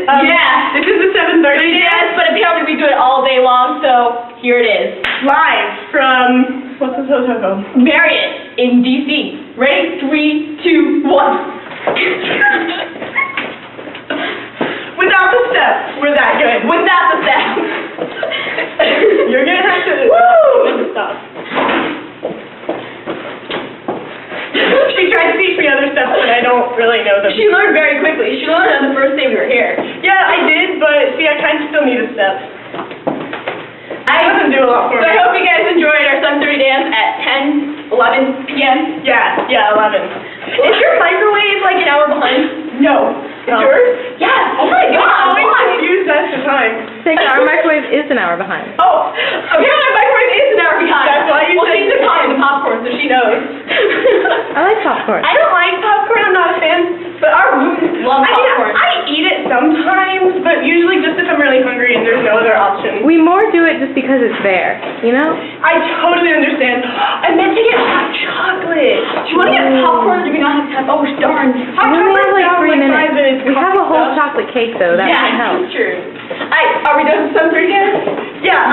Yeah. This is the 7:30 Yes, but apparently we do it all day long, so here it is. live from, what's this hotel called? Marriott in DC. Ready? 3, 2, 1. Without the steps, we're that good. Without the steps. You're gonna have to stop. She tried to teach me other steps, but I don't really know them. She learned very quickly. She learned on the first day we were here. Yeah, I did, but see, I kind of still need a step. It doesn't do a lot for So me. I hope you guys enjoyed our 7:30 dance at 10, 11 p.m. Yeah, 11. Is your microwave like an hour behind? No. Is No. yours? Yes. Oh my I'm God. always Why? confused as to time. Our microwave is an hour behind. Oh, Okay, my microwave is an hour behind. That's why you Well, said she's you behind the popcorn, so she knows. I like popcorn. I don't like popcorn, I'm not a fan, but our room Love popcorn. I eat it sometimes, but usually just if I'm really hungry and there's no other option. We more do it just because it's there, you know? I totally understand. I meant to get hot chocolate. Do you want to get popcorn or do we not have time? Oh, darn. Hot We only have chocolate like sounds 3 like minutes. 5 minutes. We have a whole Stuff. chocolate cake though, that Yeah, might help. that's true. Are we done with 7:30 dance? Yeah,